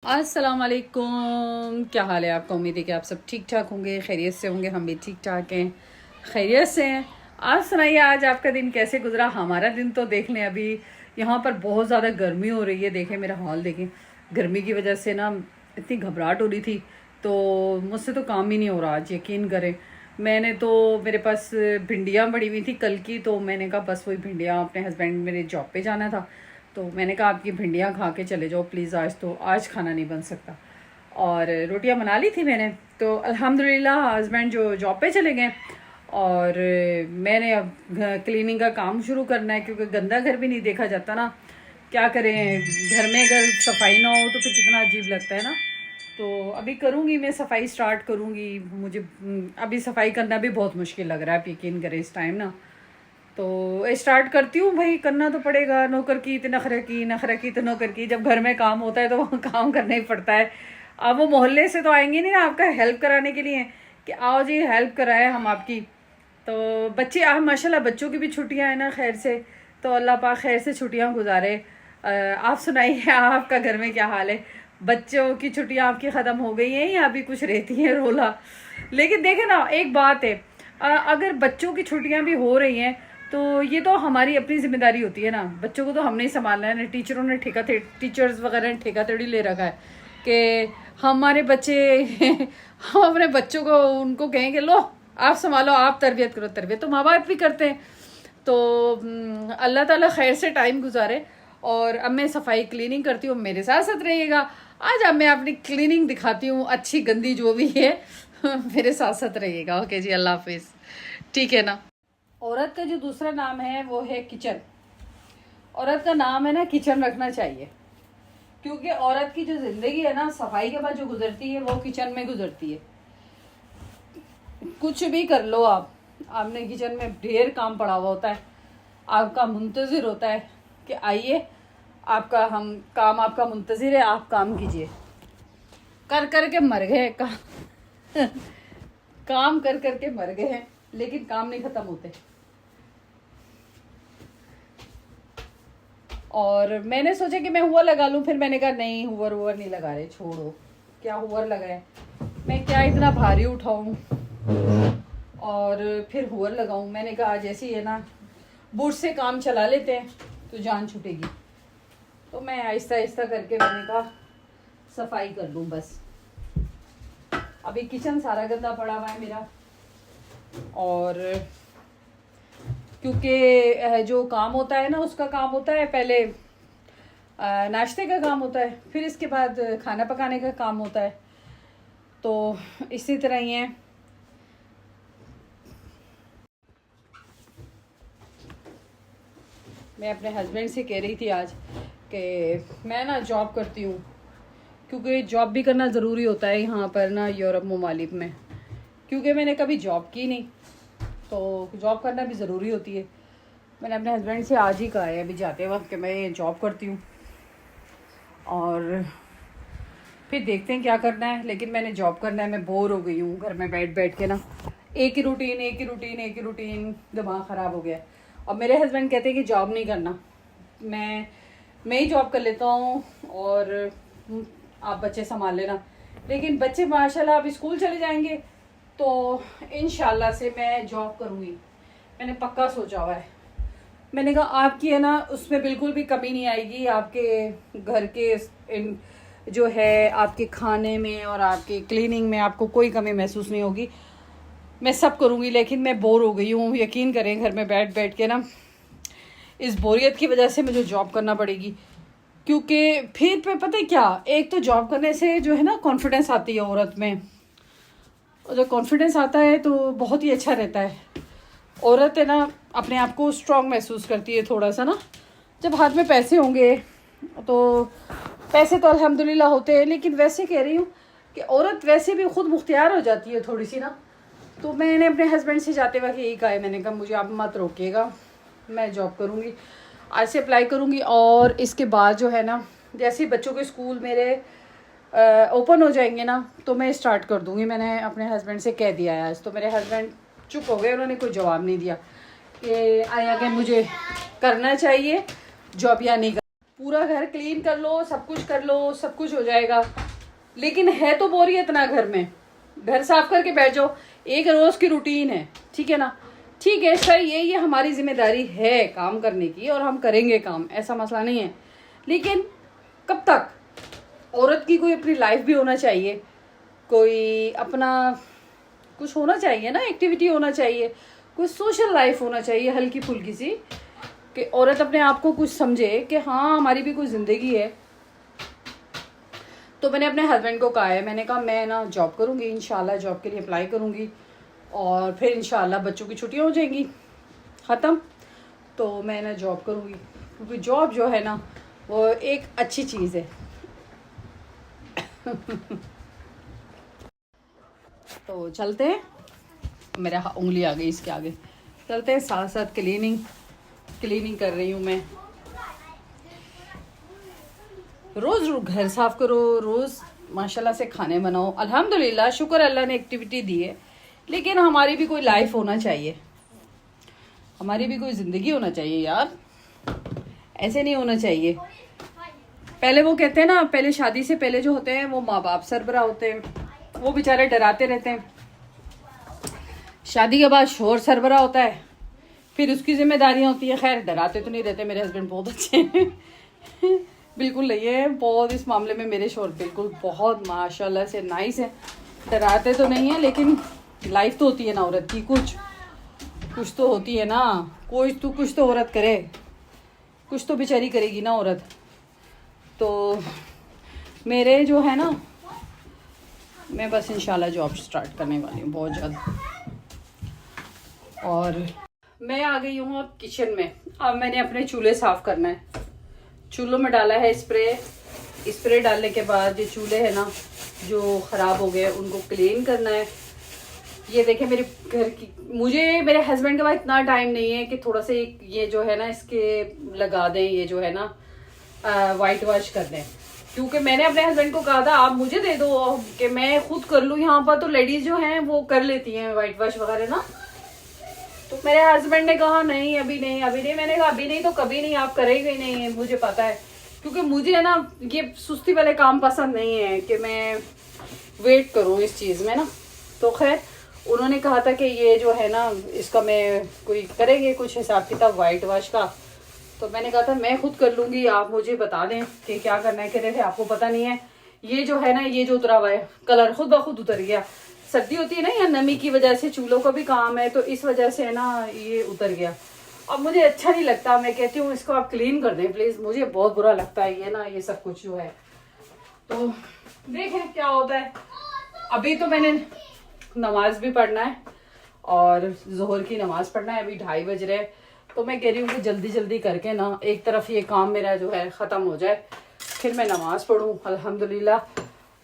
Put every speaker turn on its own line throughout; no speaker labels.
अस्सलाम वालेकुम। क्या हाल है आपका? उम्मीद है कि आप सब ठीक ठाक होंगे, खैरियत से होंगे। हम भी ठीक ठाक हैं, खैरियत से हैं। आप सुनाइए, आज आपका दिन कैसे गुजरा? हमारा दिन तो देख लें, अभी यहाँ पर बहुत ज़्यादा गर्मी हो रही है। देखें मेरा हाल, देखें। गर्मी की वजह से ना इतनी घबराहट हो रही थी, तो मुझसे तो काम ही नहीं हो रहा आज, यकीन करें। मैंने तो, मेरे पास भिंडियाँ पड़ी हुई थी कल की, तो मैंने कहा बस वही भिंडियाँ, अपने हस्बैंड मेरे जॉब पे जाना था, तो मैंने कहा आपकी भिंडियाँ खा के चले जाओ प्लीज़, आज तो आज खाना नहीं बन सकता। और रोटियां बना ली थी मैंने, तो अल्हम्दुलिल्लाह हस्बैंड जो जॉब पे चले गए, और मैंने अब क्लीनिंग का काम शुरू करना है, क्योंकि गंदा घर भी नहीं देखा जाता ना। क्या करें, घर में अगर सफाई ना हो तो फिर कितना अजीब लगता है ना। तो अभी करूँगी मैं, सफाई स्टार्ट करूँगी। मुझे अभी सफाई करना भी बहुत मुश्किल लग रहा है, आप यकीन करें इस टाइम ना। तो स्टार्ट करती हूँ भाई, करना तो पड़ेगा। नौकर की तो नखरे की, नखरे की तो नौकर की। जब घर में काम होता है तो वहाँ काम करना ही पड़ता है। अब वो मोहल्ले से तो आएंगे नहीं ना आपका हेल्प कराने के लिए कि आओ जी हेल्प कराएं हम आपकी। तो बच्चे माशाल्लाह बच्चों की भी छुट्टियां हैं ना, खैर से। तो अल्लाह पाक खैर से छुट्टियां गुजारे। आप सुनाइए, आपका घर में क्या हाल है? बच्चों की छुट्टियां आपकी ख़त्म हो गई हैं या अभी कुछ रहती हैं रोला? लेकिन देखे ना, एक बात है, अगर बच्चों की छुट्टियां भी हो रही हैं तो ये तो हमारी अपनी जिम्मेदारी होती है ना। बच्चों को तो हमने ही संभालना है ना। टीचरों ने टीचर्स वगैरह ने ठेका थोड़ी ले रखा है कि हमारे बच्चे हम अपने बच्चों को उनको कहेंगे लो आप संभालो, आप तरबियत करो। तरबियत तो माँ बाप भी करते हैं। तो अल्लाह ताला खैर से टाइम गुजारे। और अब मैं सफाई क्लीनिंग करती हूँ, मेरे साथ साथ रहिएगा। आज अब मैं अपनी क्लीनिंग दिखाती हूँ, अच्छी गंदी जो भी है मेरे साथ साथ रहिएगा। ओके जी, अल्लाह हाफिज़। ठीक है ना। औरत का जो दूसरा नाम है वो है किचन। औरत का नाम है ना किचन रखना चाहिए, क्योंकि औरत की जो जिंदगी है ना, सफाई के बाद जो गुजरती है वो किचन में गुजरती है। कुछ भी कर लो आप, आपने किचन में ढेर काम पड़ा हुआ होता है, आपका मुंतजिर होता है कि आइए आपका हम काम आपका मुंतजिर है, आप काम कीजिए। कर कर के मर गए काम कर कर के मर गए हैं, लेकिन काम नहीं खत्म होते। और मैंने सोचा कि मैं हुआ लगा लूं, फिर मैंने कहा नहीं, हुवर नहीं लगा रहे, छोड़ो। क्या हुवर लगाए, मैं क्या इतना भारी उठाऊं और फिर हुवर लगाऊं। मैंने कहा आज ऐसी है ना, बूट से काम चला लेते हैं तो जान छूटेगी। तो मैं आहिस्ता आहिस्ता करके मैंने कहा सफाई कर लूं बस। अभी किचन सारा गंदा पड़ा हुआ है मेरा, और क्योंकि जो काम होता है ना, उसका काम होता है पहले नाश्ते का काम होता है, फिर इसके बाद खाना पकाने का काम होता है। तो इसी तरह ही है। मैं अपने हस्बैंड से कह रही थी आज कि मैं ना जॉब करती हूँ, क्योंकि जॉब भी करना ज़रूरी होता है यहाँ पर ना, यूरोप ममालिक में। क्योंकि मैंने कभी जॉब की नहीं, तो जॉब करना भी ज़रूरी होती है। मैंने अपने हस्बैंड से आज ही कहा है अभी जाते वक्त कि मैं जॉब करती हूँ, और फिर देखते हैं क्या करना है। लेकिन मैंने जॉब करना है, मैं बोर हो गई हूँ घर में बैठ बैठ के ना। एक ही रूटीन, दिमाग ख़राब हो गया है। और मेरे हस्बैंड कहते हैं कि जॉब नहीं करना, मैं ही जॉब कर लेता हूँ और आप बच्चे संभाल लेना। लेकिन बच्चे माशाल्लाह अब स्कूल चले जाएंगे, तो इंशाल्लाह से मैं जॉब करूँगी। मैंने पक्का सोचा हुआ है। मैंने कहा आपकी है ना, उसमें बिल्कुल भी कमी नहीं आएगी। आपके घर के जो है, आपके खाने में और आपके क्लीनिंग में आपको कोई कमी महसूस नहीं होगी। मैं सब करूँगी, लेकिन मैं बोर हो गई हूँ, यकीन करें। घर में बैठ बैठ के ना, इस बोरियत की वजह से मुझे जॉब करना पड़ेगी। क्योंकि फिर पे पता है क्या, एक तो जॉब करने से जो है ना कॉन्फिडेंस आती है औरत में, और जब कॉन्फिडेंस आता है तो बहुत ही अच्छा रहता है। औरत है ना अपने आप को स्ट्रॉन्ग महसूस करती है थोड़ा सा ना। जब हाथ में पैसे होंगे, तो पैसे तो अल्हम्दुलिल्लाह होते हैं, लेकिन वैसे कह रही हूँ कि औरत वैसे भी खुद मुख्तियार हो जाती है थोड़ी सी ना। तो मैंने अपने हस्बैंड से जाते वक्त यही कहा है, मैंने कहा मुझे आप मत रोकिएगा, मैं जॉब करूँगी, आज से अप्लाई करूँगी। और इसके बाद जो है ना, जैसे ही बच्चों के स्कूल मेरे ओपन हो जाएंगे ना, तो मैं स्टार्ट कर दूँगी। मैंने अपने हस्बैंड से कह दिया है आज। तो मेरे हस्बैंड चुप हो गए, उन्होंने कोई जवाब नहीं दिया कि आगे मुझे करना चाहिए जॉब या नहीं करना। पूरा घर क्लीन कर लो, सब कुछ कर लो, सब कुछ हो जाएगा, लेकिन है तो बोरियत ना घर में। घर साफ करके बैठ जाओ, एक रोज की रूटीन है, ठीक है ना। ठीक है, सही है, ये हमारी जिम्मेदारी है काम करने की और हम करेंगे काम, ऐसा मसला नहीं है। लेकिन कब तक? औरत की कोई अपनी लाइफ भी होना चाहिए, कोई अपना कुछ होना चाहिए ना, एक्टिविटी होना चाहिए, कोई सोशल लाइफ होना चाहिए हल्की फुल्की सी, कि औरत अपने आप को कुछ समझे कि हाँ हमारी भी कोई ज़िंदगी है। तो मैंने अपने हस्बैंड को कहा है, मैंने कहा मैं ना जॉब करूँगी, इंशाल्लाह जॉब के लिए अप्लाई करूँगी और फिर इंशाल्लाह बच्चों की छुट्टियाँ हो जाएंगी ख़त्म, तो मैं ना जॉब करूँगी, क्योंकि जॉब जो है ना वो एक अच्छी चीज़ है। तो चलते हैं, मेरा उंगली आ गई इसके आगे, चलते हैं। साथ साथ क्लीनिंग कर रही हूँ मैं। रोज़ घर साफ करो, रोज़ माशाल्लाह से खाने बनाओ। अल्हम्दुलिल्लाह, शुक्र अल्लाह ने एक्टिविटी दी है, लेकिन हमारी भी कोई लाइफ होना चाहिए, हमारी भी कोई ज़िंदगी होना चाहिए यार, ऐसे नहीं होना चाहिए। पहले वो कहते हैं ना, पहले शादी से पहले जो होते हैं वो माँ बाप सरबरा होते हैं, वो बेचारे डराते रहते हैं। शादी के बाद शोहर सरबरा होता है, फिर उसकी जिम्मेदारियां होती है। खैर डराते तो नहीं रहते, मेरे हस्बैंड बहुत अच्छे हैं बिल्कुल नहीं है, बहुत इस मामले में मेरे शोहर बिल्कुल बहुत माशाल्लाह से नाइस है। डराते तो नहीं है, लेकिन लाइफ तो होती है ना औरत की, कुछ तो होती है ना, कुछ तो औरत करे, कुछ तो बेचारी करेगी ना औरत। तो मेरे जो है ना, मैं बस इंशाल्लाह जॉब स्टार्ट करने वाली हूँ बहुत जल्द। और मैं आ गई हूँ अब किचन में। अब मैंने अपने चूल्हे साफ करना है। चूल्हों में डाला है स्प्रे डालने के बाद ये चूल्हे हैं ना जो ख़राब हो गए उनको क्लीन करना है। ये देखें मेरे घर की, मेरे हस्बैंड के पास इतना टाइम नहीं है कि थोड़ा सा ये जो है ना इसके लगा दें, ये जो है ना वाइट वॉश कर दें, क्योंकि मैंने अपने हस्बैंड को कहा था आप मुझे दे दो कि मैं खुद कर लूँ। यहाँ पर तो लेडीज जो हैं वो कर लेती हैं वाइट वॉश वगैरह ना। तो मेरे हस्बैंड ने कहा नहीं अभी नहीं। मैंने कहा अभी नहीं तो कभी नहीं, आप करेंगे ही नहीं, मुझे पता है, क्योंकि मुझे ना ये सुस्ती वाले काम पसंद नहीं है कि मैं वेट करूँ इस चीज़ में ना। तो खैर उन्होंने कहा था कि ये जो है ना इसका मैं कोई करेंगे कुछ हिसाब किताब वाइट वॉश का। तो मैंने कहा था मैं खुद कर लूँगी, आप मुझे बता दें कि क्या करना है। कह रहे थे आपको पता नहीं है, ये जो है ना ये जो उतरा हुआ है कलर खुद ब खुद उतर गया। सर्दी होती है ना या नमी की वजह से चूल्हों का भी काम है, तो इस वजह से ना ये उतर गया। अब मुझे अच्छा नहीं लगता, मैं कहती हूँ इसको आप क्लीन कर दें प्लीज़, मुझे बहुत बुरा लगता है ये ना ये सब कुछ जो है। तो देखें क्या होता है। अभी तो मैंने नमाज भी पढ़ना है और जोहर की नमाज पढ़ना है, अभी 2:30 बज रहे हैं। तो मैं कह रही हूँ कि जल्दी जल्दी करके ना एक तरफ ये काम मेरा जो है ख़त्म हो जाए, फिर मैं नमाज पढ़ूँ अल्हम्दुलिल्लाह,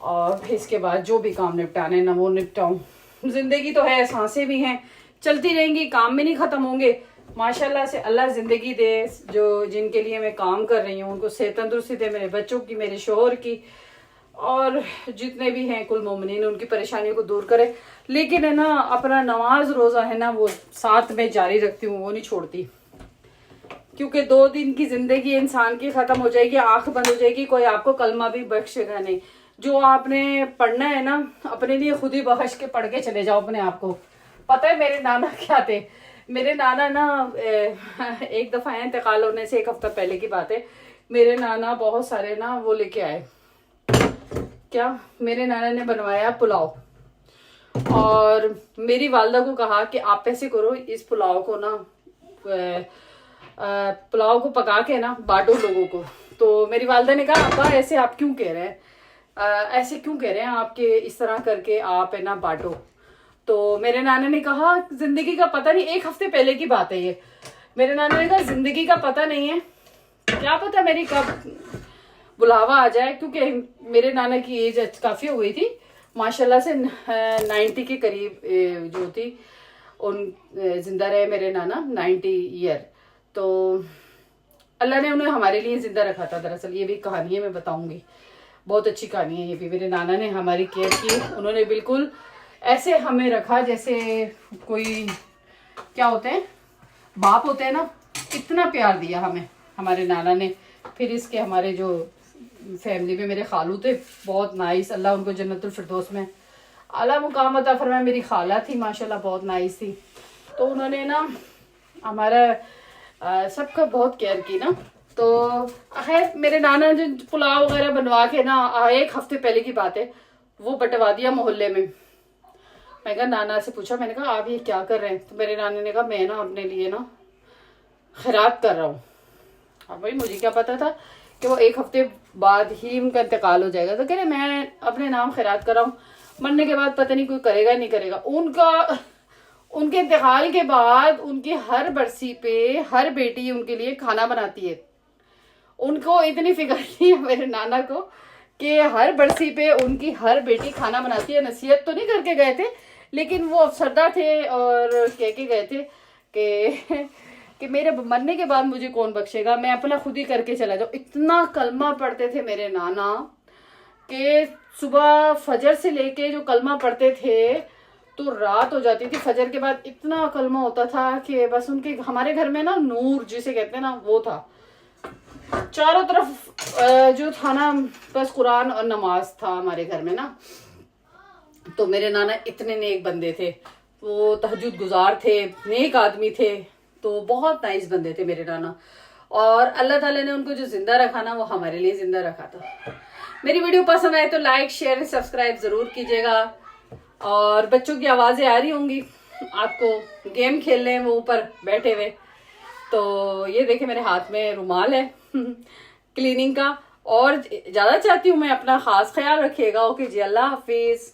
और फिर इसके बाद जो भी काम निपटाने ना वो निपटाऊँ। ज़िंदगी तो है, सांसें भी हैं, चलती रहेंगी, काम भी नहीं ख़त्म होंगे। माशाल्लाह से अल्लाह ज़िंदगी दे, जो जिनके लिए मैं काम कर रही हूँ उनको सेहत तंदुरुस्ती दे, मेरे बच्चों की, मेरे शोहर की, और जितने भी हैं कुल मोमिनीन उनकी परेशानियों को दूर करे। लेकिन है ना अपना नमाज रोज़ा है ना वो साथ में जारी रखती हूँ, वो नहीं छोड़ती, क्योंकि 2 दिन की ज़िंदगी इंसान की ख़त्म हो जाएगी, आंख बंद हो जाएगी, कोई आपको कलमा भी बख्शेगा नहीं। जो आपने पढ़ना है ना अपने लिए खुद ही बख्श के पढ़ के चले जाओ अपने आप को। पता है मेरे नाना क्या थे, मेरे नाना ना एक दफ़ा इंतकाल होने से 1 हफ्ता पहले की बात है, मेरे नाना बहुत सारे ना वो लेके आए, क्या मेरे नाना ने बनवाया पुलाव, और मेरी वालदा को कहा कि आप ऐसे करो इस पुलाव को ना पुलाव को पका के ना बांटो लोगों को। तो मेरी वालदा ने कहा अब्बा ऐसे आप क्यों कह रहे हैं, ऐसे क्यों कह रहे हैं आपके, इस तरह करके आप है ना बांटो। तो मेरे नाना ने कहा जिंदगी का पता नहीं, 1 हफ्ते पहले की बात है ये, मेरे नाना ने कहा जिंदगी का पता नहीं है, क्या पता मेरी कब बुलावा आ जाए, क्योंकि मेरे नाना की एज काफ़ी हो गई थी माशाल्लाह से, 90 के करीब जो थी उन जिंदा रहे मेरे नाना 90 ईयर। तो अल्लाह ने उन्हें हमारे लिए जिंदा रखा था। दरअसल ये भी कहानी है, मैं बताऊंगी, बहुत अच्छी कहानी है ये भी। मेरे नाना ने हमारी केयर की, उन्होंने बिल्कुल ऐसे हमें रखा जैसे कोई क्या होते हैं बाप होते हैं ना, इतना प्यार दिया हमें हमारे नाना ने फिर इसके हमारे जो फैमिली में मेरे खालू थे, बहुत नाइस, अल्लाह उनको जन्नतुल फिरदौस में आला मुकाम अता फरमाए। मेरी खाला थी माशाल्लाह, बहुत नाइस थी। तो उन्होंने ना हमारा सबका बहुत केयर की ना। तो खैर मेरे नाना जो पुलाव वगैरह बनवा के ना 1 हफ्ते पहले की बात है, वो बंटवा दिया मोहल्ले में। मैं कहा, नाना से पूछा, मैंने कहा आप ये क्या कर रहे हैं? तो मेरे नाना ने कहा मैं ना अपने लिए ना खैरात कर रहा हूँ। अब भाई मुझे क्या पता था कि वो 1 हफ्ते बाद ही उनका इंतकाल हो जाएगा। तो कह रहे मैं अपने नाम खैरात कर रहा हूँ, मरने के बाद पता नहीं कोई करेगा नहीं करेगा। उनके इंतकाल के बाद उनकी हर बरसी पे हर बेटी उनके लिए खाना बनाती है। उनको इतनी फिक्र नहीं है मेरे नाना को कि हर बरसी पे उनकी हर बेटी खाना बनाती है। नसीहत तो नहीं करके गए थे, लेकिन वो अफसरदा थे और कह के गए थे कि मेरे मरने के बाद मुझे कौन बख्शेगा, मैं अपना खुद ही करके चला जाऊँ। इतना कलमा पढ़ते थे मेरे नाना कि सुबह फजर से लेके जो कलमा पढ़ते थे तो रात हो जाती थी। फजर के बाद इतना कलमा होता था कि बस उनके हमारे घर में ना नूर जिसे कहते हैं ना वो था। चारों तरफ जो था ना बस कुरान और नमाज था हमारे घर में ना। तो मेरे नाना इतने नेक बंदे थे, वो तहज्जुद गुजार थे, नेक आदमी थे। तो बहुत नाइस बंदे थे मेरे नाना। और अल्लाह ताला ने उनको जो जिंदा रखा ना, वो हमारे लिए जिंदा रखा था। मेरी वीडियो पसंद आए तो लाइक शेयर सब्सक्राइब जरूर कीजिएगा। और बच्चों की आवाजें आ रही होंगी आपको, गेम खेल रहे हैं वो ऊपर बैठे हुए। तो ये देखे मेरे हाथ में रुमाल है क्लीनिंग का। और ज्यादा चाहती हूँ मैं, अपना खास ख्याल रखिएगा। ओके जी, अल्लाह हाफिज।